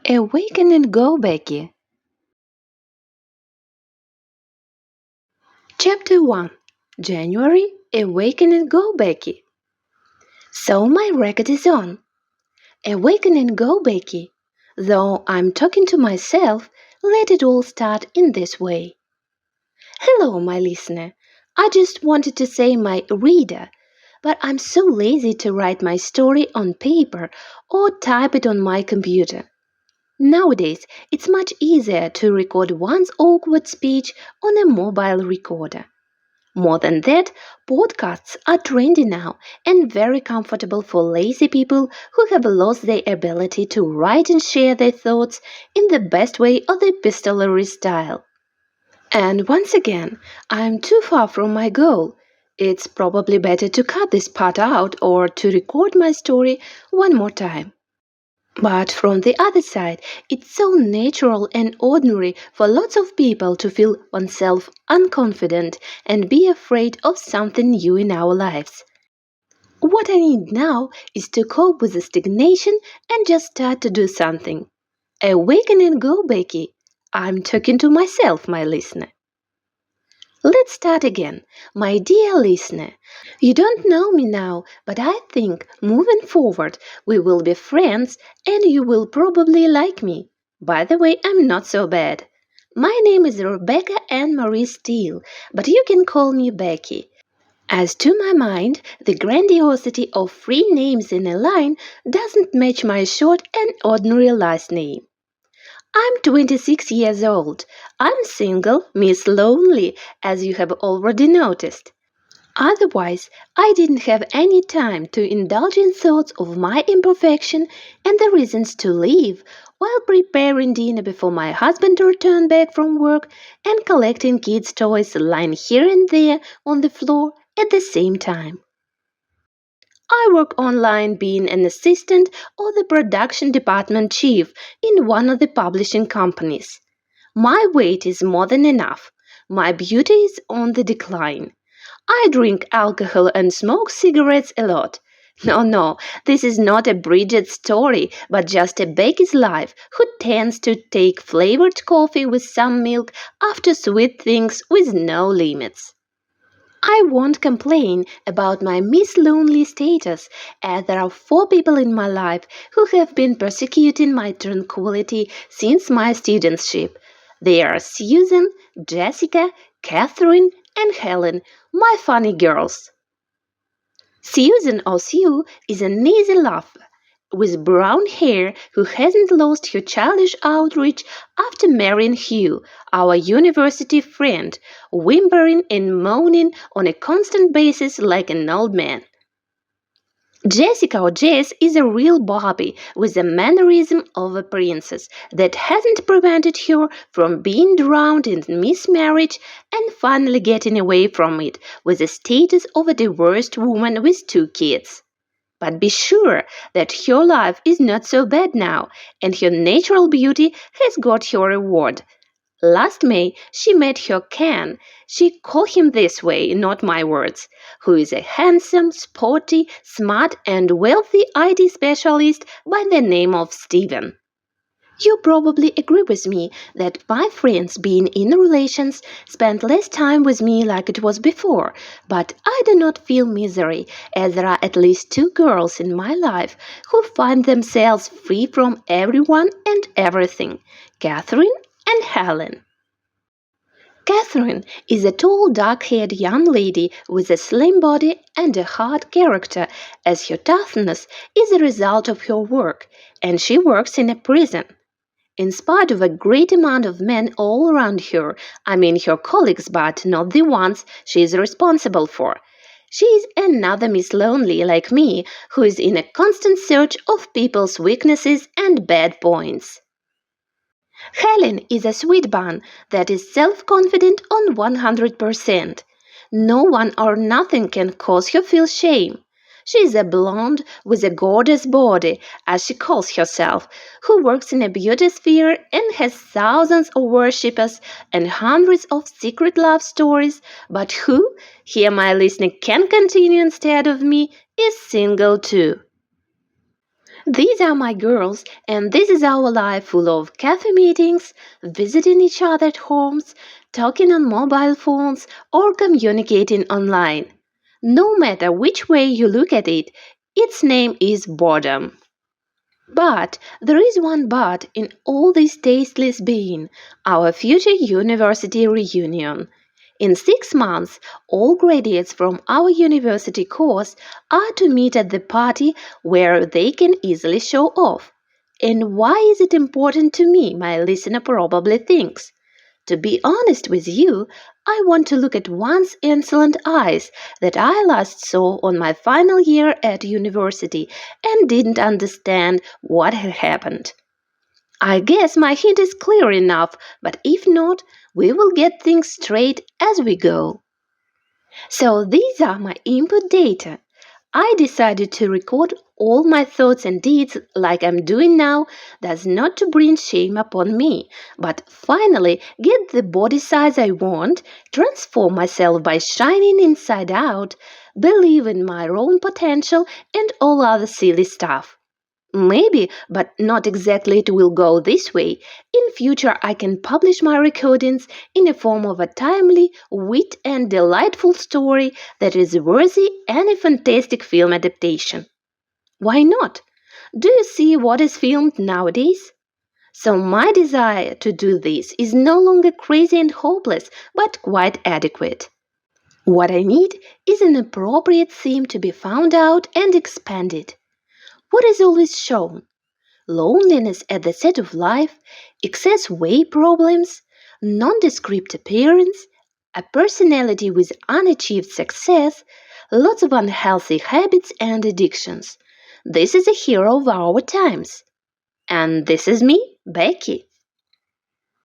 Awaken and go, Becky. Chapter 1. January. Awaken and go, Becky. So my record is on. Awaken and go, Becky. Though I'm talking to myself, let it all start in this way. Hello, my listener. I just wanted to say my reader, but I'm so lazy to write my story on paper or type it on my computer. Nowadays, it's much easier to record one's awkward speech on a mobile recorder. More than that, podcasts are trendy now and very comfortable for lazy people who have lost their ability to write and share their thoughts in the best way of the epistolary style. And once again, I'm too far from my goal. It's probably better to cut this part out or to record my story one more time. But from the other side, it's so natural and ordinary for lots of people to feel oneself unconfident and be afraid of something new in our lives. What I need now is to cope with the stagnation and just start to do something. Awaken and go, Becky. I'm talking to myself, my listener. Let's start again. My dear listener, you don't know me now, but I think moving forward we will be friends and you will probably like me. By the way, I'm not so bad. My name is Rebecca Ann Marie Steele, but you can call me Becky. As to my mind, the grandiosity of three names in a line doesn't match my short and ordinary last name. I'm 26 years old. I'm single, Miss Lonely, as you have already noticed. Otherwise, I didn't have any time to indulge in thoughts of my imperfection and the reasons to leave while preparing dinner before my husband returned back from work and collecting kids' toys lying here and there on the floor at the same time. I work online being an assistant or the production department chief in one of the publishing companies. My weight is more than enough. My beauty is on the decline. I drink alcohol and smoke cigarettes a lot. No, this is not a Bridget story, but just a Becky's life who tends to take flavored coffee with some milk after sweet things with no limits. I won't complain about my Miss Lonely status, as there are four people in my life who have been persecuting my tranquility since my studentship. They are Susan, Jessica, Catherine, and Helen, my funny girls. Susan or Sue is an easy laugher with brown hair who hasn't lost her childish outreach after marrying Hugh, our university friend, whimpering and moaning on a constant basis like an old man. Jessica or Jess is a real Barbie with the mannerism of a princess that hasn't prevented her from being drowned in mismarriage and finally getting away from it with the status of a divorced woman with two kids. But be sure that her life is not so bad now, and her natural beauty has got her reward. Last May, she met her Ken. She called him this way, not my words, who is a handsome, sporty, smart, and wealthy IT specialist by the name of Steven. You probably agree with me that my friends being in relations spend less time with me like it was before, but I do not feel misery as there are at least two girls in my life who find themselves free from everyone and everything, Catherine and Helen. Catherine is a tall, dark-haired young lady with a slim body and a hard character, as her toughness is a result of her work, and she works in a prison. In spite of a great amount of men all around her, I mean her colleagues, but not the ones she is responsible for. She is another Miss Lonely like me, who is in a constant search of people's weaknesses and bad points. Helen is a sweet bun that is self-confident on 100%. No one or nothing can cause her feel shame. She is a blonde with a gorgeous body, as she calls herself, who works in a beauty sphere and has thousands of worshippers and hundreds of secret love stories, but who, here my listener can continue instead of me, is single too. These are my girls, and this is our life full of cafe meetings, visiting each other at homes, talking on mobile phones, or communicating online. No matter which way you look at it, its name is boredom. But there is one but in all this tasteless being, our future university reunion. In 6 months, all graduates from our university course are to meet at the party where they can easily show off. And why is it important to me, my listener probably thinks? To be honest with you, I want to look at one's insolent eyes that I last saw on my final year at university and didn't understand what had happened. I guess my hint is clear enough, but if not, we will get things straight as we go. So these are my input data. I decided to record all my thoughts and deeds like I'm doing now, that's not to bring shame upon me, but finally get the body size I want, transform myself by shining inside out, believe in my own potential, and all other silly stuff. Maybe, but not exactly it will go this way. In future I can publish my recordings in a form of a timely, wit and delightful story that is worthy any fantastic film adaptation. Why not? Do you see what is filmed nowadays? So my desire to do this is no longer crazy and hopeless, but quite adequate. What I need is an appropriate theme to be found out and expanded. What is always shown? Loneliness at the set of life, excess weight problems, nondescript appearance, a personality with unachieved success, lots of unhealthy habits and addictions. This is a hero of our times. And this is me, Becky.